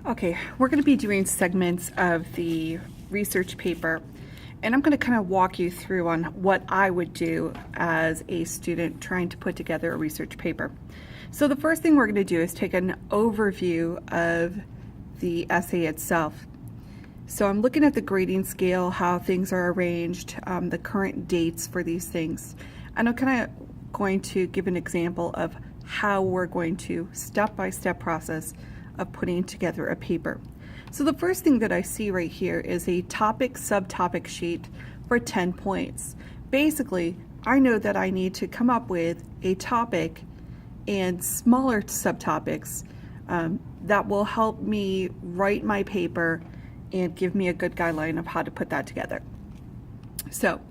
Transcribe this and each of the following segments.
Okay, we're going to be doing segments of the research paper, and I'm going to kind of walk you through on what I would do as a student trying to put together a research paper. So the first thing we're going to do is take an overview of the essay itself. So I'm looking at the grading scale, how things are arranged, the current dates for these things. And I'm kind of going to give an example of how we're going to step-by-step process of putting together a paper. So the first thing that I see right here is a topic subtopic sheet for 10 points. Basically, I know that I need to come up with a topic and smaller subtopics that will help me write my paper and give me a good guideline of how to put that together. So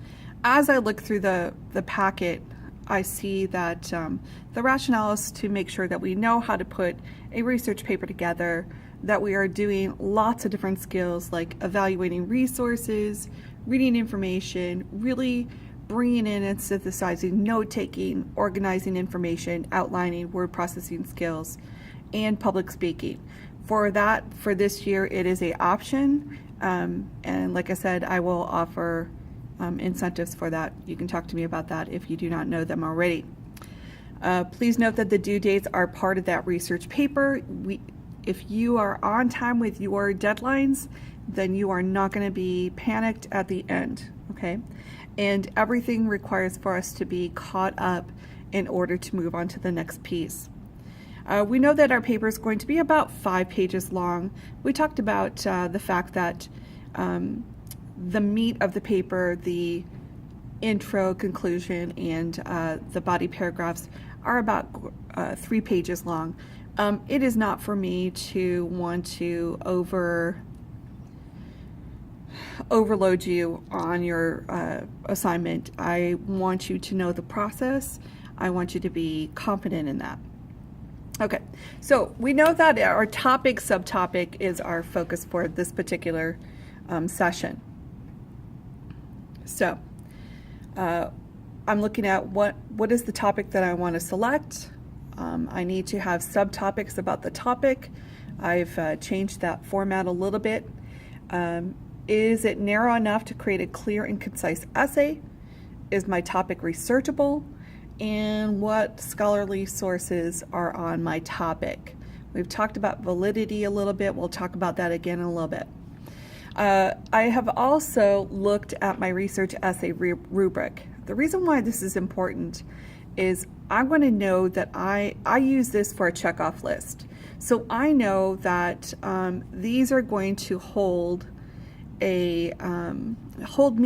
as I look through the packet, I see that the rationale is to make sure that we know how to put a research paper together, that we are doing lots of different skills like evaluating resources, reading information, really bringing in and synthesizing, note-taking, organizing information, outlining word processing skills, and public speaking. For this year, it is an option, and like I said, I will offer incentives for that. You can talk to me about that if you do not know them already. Please note that the due dates are part of that research paper. If you are on time with your deadlines, then you are not going to be panicked at the end, okay? And everything requires for us to be caught up in order to move on to the next piece. We know that our paper is going to be about 5 pages long. We talked about the fact that the meat of the paper, the intro, conclusion, and the body paragraphs are about 3 pages long. It is not for me to want to overload you on your assignment. I want you to know the process. I want you to be confident in that. Okay, so we know that our topic subtopic is our focus for this particular session. So I'm looking at what is the topic that I want to select. I need to have subtopics about the topic. I've changed that format a little bit. Is it narrow enough to create a clear and concise essay? Is my topic researchable? And what scholarly sources are on my topic? We've talked about validity a little bit. We'll talk about that again in a little bit. I have also looked at my research essay rubric. The reason why this is important is I want to know that I use this for a checkoff list. So I know that these are going to hold me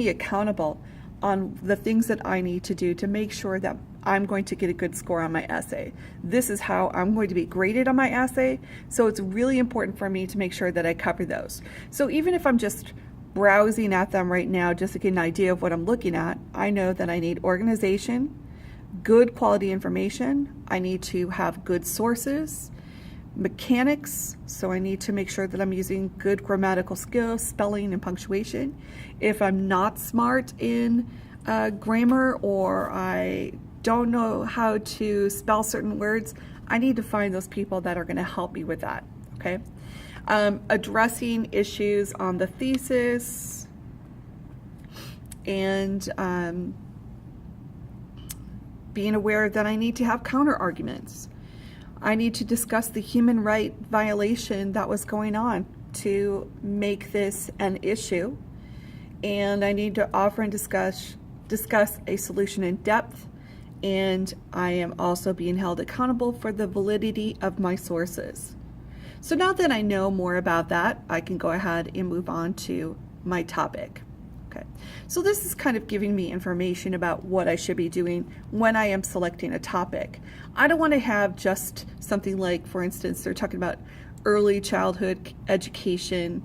accountable on the things that I need to do to make sure that I'm going to get a good score on my essay. This is how I'm going to be graded on my essay, so it's really important for me to make sure that I cover those. So even if I'm just browsing at them right now just to get an idea of what I'm looking at, I know that I need organization, good quality information, I need to have good sources, mechanics, so I need to make sure that I'm using good grammatical skills, spelling, and punctuation. If I'm not smart in grammar, or I don't know how to spell certain words, I need to find those people that are going to help me with that, okay? Addressing issues on the thesis, and being aware that I need to have counter arguments. I need to discuss the human right violation that was going on to make this an issue, and I need to offer and discuss a solution in depth, and I am also being held accountable for the validity of my sources. So now that I know more about that, I can go ahead and move on to my topic. Okay, so this is kind of giving me information about what I should be doing when I am selecting a topic. I don't want to have just something like, for instance, they're talking about early childhood education.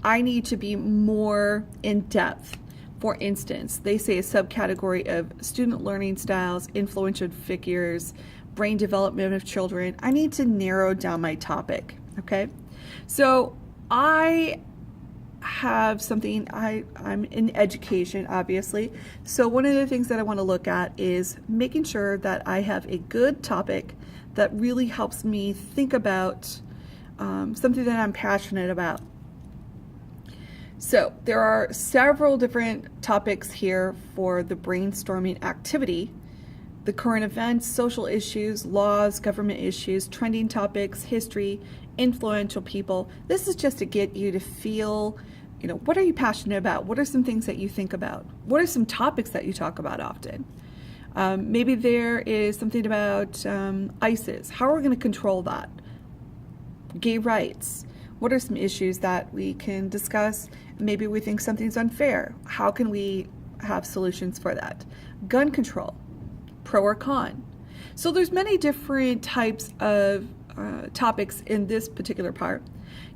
I need to be more in depth. For instance, they say a subcategory of student learning styles, influential figures, brain development of children. I need to narrow down my topic, okay? So I have something, I'm in education, obviously. So one of the things that I want to look at is making sure that I have a good topic that really helps me think about something that I'm passionate about. So there are several different topics here for the brainstorming activity: the current events, social issues, laws, government issues, trending topics, history, influential people. This is just to get you to feel, what are you passionate about? What are some things that you think about? What are some topics that you talk about often? Maybe there is something about ISIS. How are we going to control that? Gay rights. What are some issues that we can discuss? Maybe we think something's unfair. How can we have solutions for that? Gun control, pro or con. So there's many different types of topics in this particular part.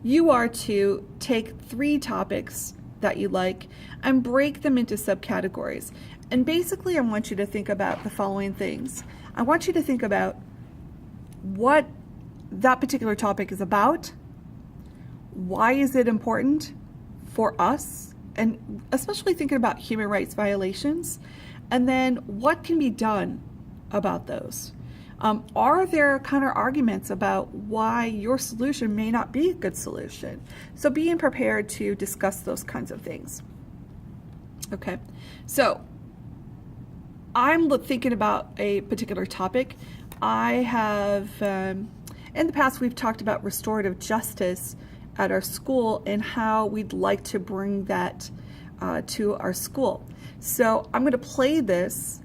You are to take 3 topics that you like and break them into subcategories. And basically, I want you to think about the following things. I want you to think about what that particular topic is about. Why is it important for us? And especially thinking about human rights violations. And then what can be done about those? Are there counter arguments about why your solution may not be a good solution? So being prepared to discuss those kinds of things. Okay, so I'm thinking about a particular topic. I have, in the past, we've talked about restorative justice at our school and how we'd like to bring that to our school. So I'm going to play this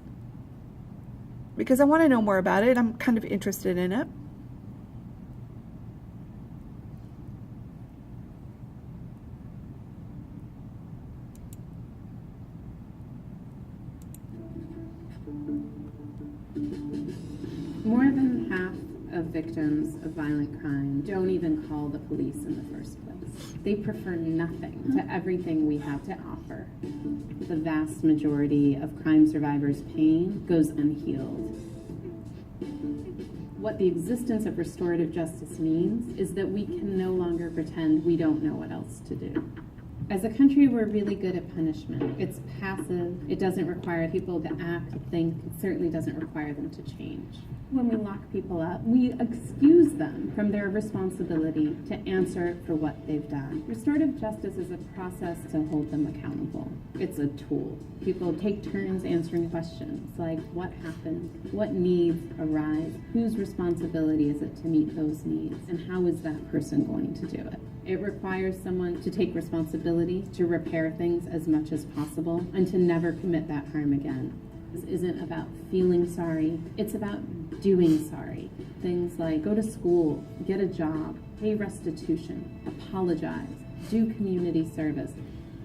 because I want to know more about it. I'm kind of interested in it. More than half of victims of violent crime don't even call the police in the first place. They prefer nothing to everything we have to offer. The vast majority of crime survivors' pain goes unhealed. What the existence of restorative justice means is that we can no longer pretend we don't know what else to do. As a country, we're really good at punishment. It's passive. It doesn't require people to act, think. It certainly doesn't require them to change. When we lock people up, we excuse them from their responsibility to answer for what they've done. Restorative justice is a process to hold them accountable. It's a tool. People take turns answering questions like what happened, what needs arise, whose responsibility is it to meet those needs, and how is that person going to do it? It requires someone to take responsibility, to repair things as much as possible, and to never commit that harm again. This isn't about feeling sorry, it's about doing sorry. Things like go to school, get a job, pay restitution, apologize, do community service.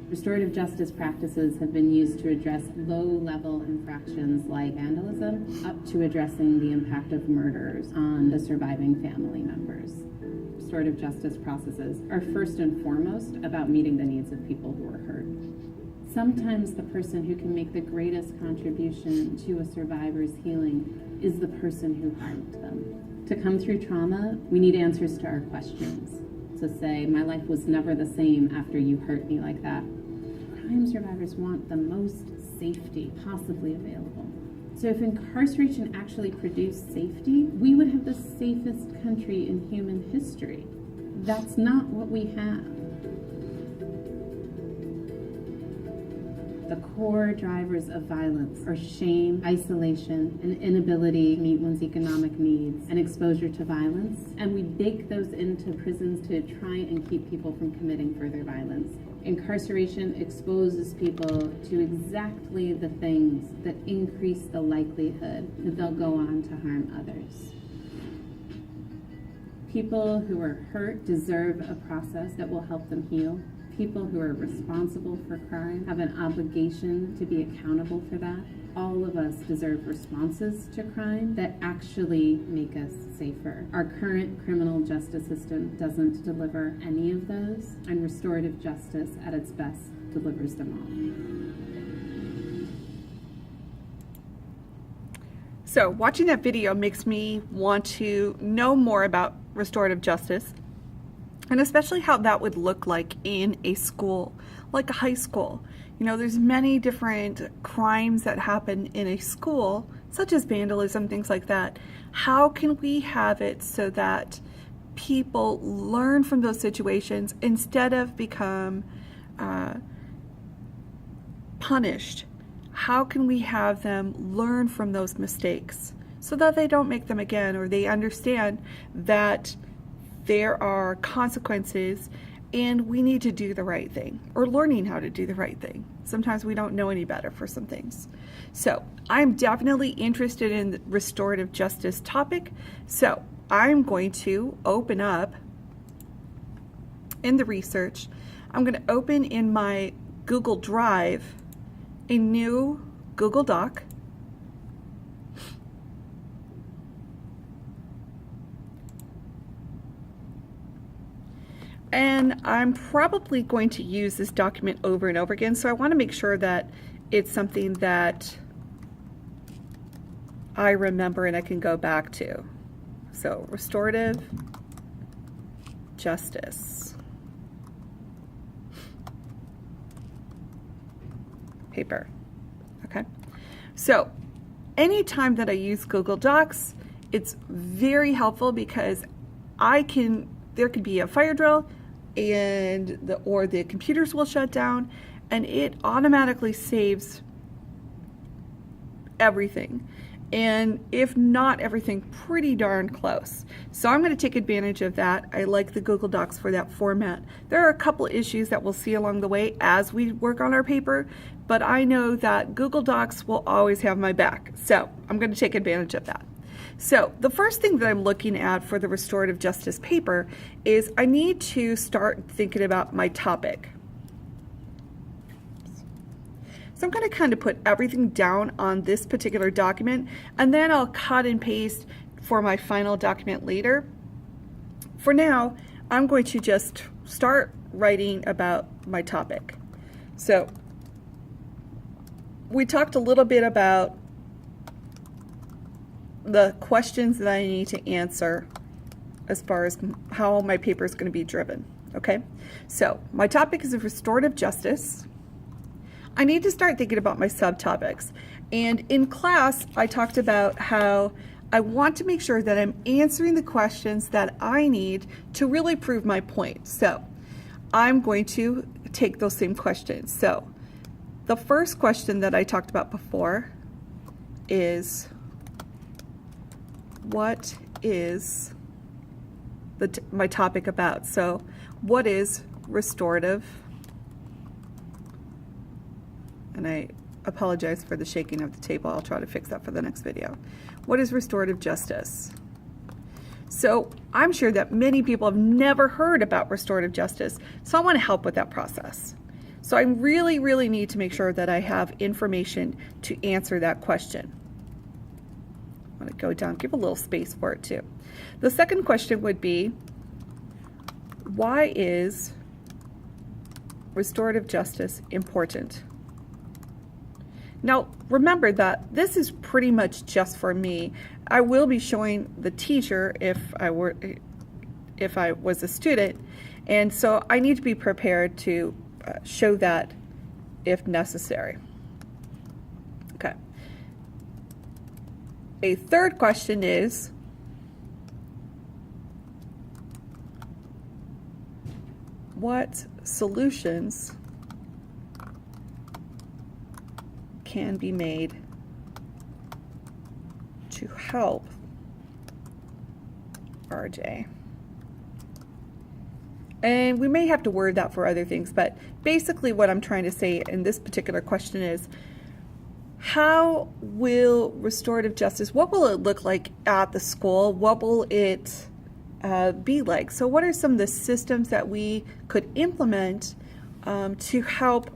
Restorative justice practices have been used to address low-level infractions like vandalism, up to addressing the impact of murders on the surviving family members. Restorative justice processes are first and foremost about meeting the needs of people who are hurt. Sometimes the person who can make the greatest contribution to a survivor's healing is the person who harmed them. To come through trauma, we need answers to our questions. So say, my life was never the same after you hurt me like that. Crime survivors want the most safety possibly available. So if incarceration actually produced safety, we would have the safest country in human history. That's not what we have. The core drivers of violence are shame, isolation, and inability to meet one's economic needs, and exposure to violence. And we bake those into prisons to try and keep people from committing further violence. Incarceration exposes people to exactly the things that increase the likelihood that they'll go on to harm others. People who are hurt deserve a process that will help them heal. People who are responsible for crime have an obligation to be accountable for that. All of us deserve responses to crime that actually make us safer. Our current criminal justice system doesn't deliver any of those, and restorative justice at its best delivers them all. So watching that video makes me want to know more about restorative justice, and especially how that would look like in a school, like a high school. You know, there's many different crimes that happen in a school, such as vandalism, things like that. How can we have it so that people learn from those situations instead of become punished? How can we have them learn from those mistakes so that they don't make them again, or they understand that there are consequences and we need to do the right thing, or learning how to do the right thing. Sometimes we don't know any better for some things. So I'm definitely interested in the restorative justice topic. So I'm going to open up in the research. I'm going to open in my Google Drive a new Google Doc. And I'm probably going to use this document over and over again, so I want to make sure that it's something that I remember and I can go back to. So, restorative justice paper. Okay. So, anytime that I use Google Docs, it's very helpful because there could be a fire drill and the computers will shut down, and it automatically saves everything, and if not everything, pretty darn close. So I'm going to take advantage of that. I like the Google Docs for that format. There are a couple issues that we'll see along the way as we work on our paper, but I know that Google Docs will always have my back, so I'm going to take advantage of that. So the first thing that I'm looking at for the restorative justice paper is I need to start thinking about my topic. So I'm going to kind of put everything down on this particular document, and then I'll cut and paste for my final document later. For now, I'm going to just start writing about my topic. So we talked a little bit about the questions that I need to answer as far as how my paper is going to be driven. Okay, so my topic is restorative justice. I need to start thinking about my subtopics. And in class, I talked about how I want to make sure that I'm answering the questions that I need to really prove my point. So I'm going to take those same questions. So the first question that I talked about before is, what is my topic about? So what is restorative? And I apologize for the shaking of the table. I'll try to fix that for the next video. What is restorative justice? So I'm sure that many people have never heard about restorative justice, so I want to help with that process. So I really, really need to make sure that I have information to answer that question. I'm going to go down, give a little space for it too. The second question would be, why is restorative justice important? Now, remember that this is pretty much just for me. I will be showing the teacher if I was a student, and so I need to be prepared to show that if necessary. Okay. A third question is, what solutions can be made to help RJ? And we may have to word that for other things, but basically what I'm trying to say in this particular question is, how will restorative justice, what will it look like at the school? What will it be like? So what are some of the systems that we could implement to help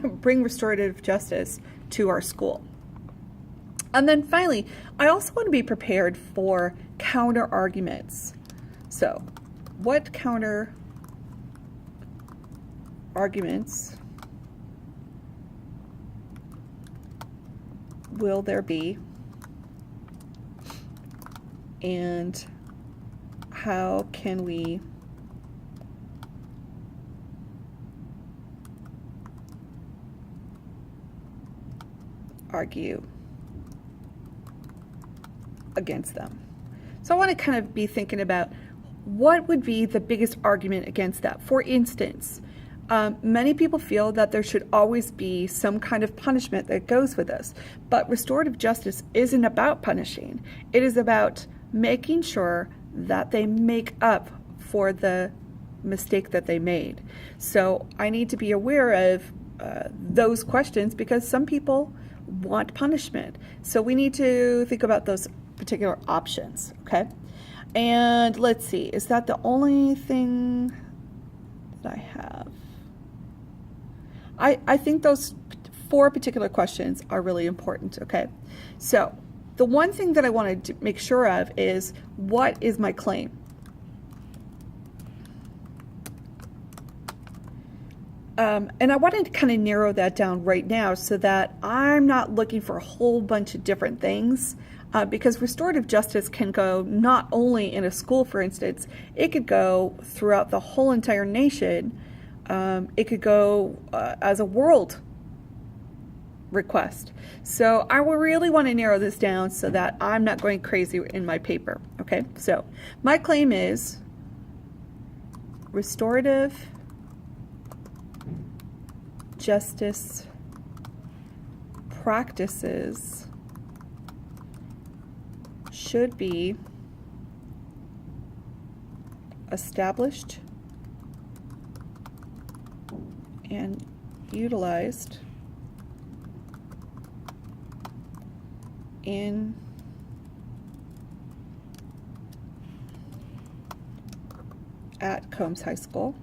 bring restorative justice to our school? And then finally, I also want to be prepared for counter arguments. So what counter arguments will there be, and how can we argue against them? So I want to kind of be thinking about what would be the biggest argument against that? For instance, many people feel that there should always be some kind of punishment that goes with this, but restorative justice isn't about punishing. It is about making sure that they make up for the mistake that they made. So I need to be aware of those questions because some people want punishment. So we need to think about those particular options, okay? And let's see, is that the only thing that I have? I think those 4 particular questions are really important, okay? So the one thing that I wanted to make sure of is, what is my claim? And I wanted to kind of narrow that down right now so that I'm not looking for a whole bunch of different things, because restorative justice can go not only in a school, for instance, it could go throughout the whole entire nation. It could go as a world request. So I will really want to narrow this down so that I'm not going crazy in my paper. Okay, so my claim is restorative justice practices should be established and utilized at Combs High School.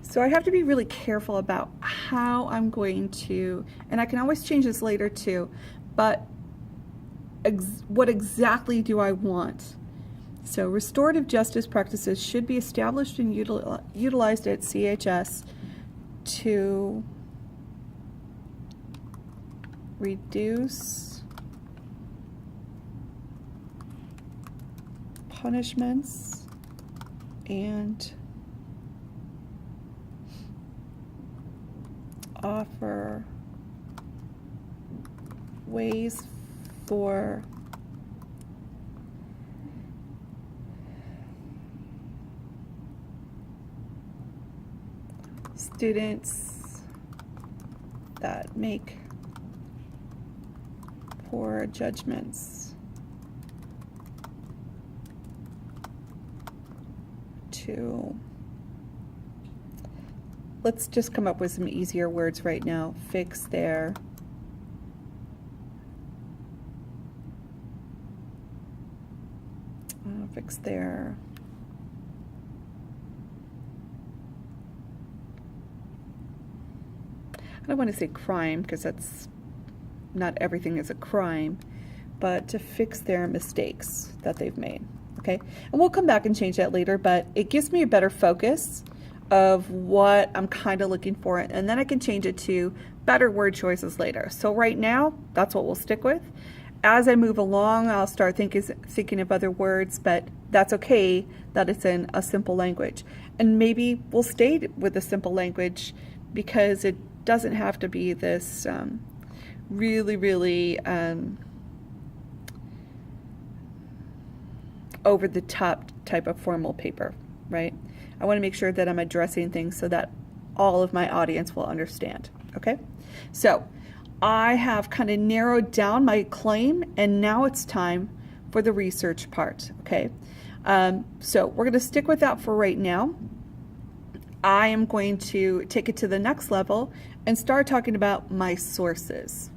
So I have to be really careful about how I'm going to, and I can always change this later too, but what exactly do I want? So restorative justice practices should be established and utilized at CHS to reduce punishments and offer ways for students that make poor judgments to, let's just come up with some easier words right now, fix their I don't want to say crime because that's not everything is a crime, but to fix their mistakes that they've made, okay? And we'll come back and change that later, but it gives me a better focus of what I'm kind of looking for, and then I can change it to better word choices later. So right now, that's what we'll stick with. As I move along, I'll start thinking of other words, but that's okay that it's in a simple language. And maybe we'll stay with a simple language because it doesn't have to be this really over-the-top type of formal paper, right? I want to make sure that I'm addressing things so that all of my audience will understand, okay? So I have kind of narrowed down my claim, and now it's time for the research part, okay? So we're going to stick with that for right now. I am going to take it to the next level and start talking about my sources.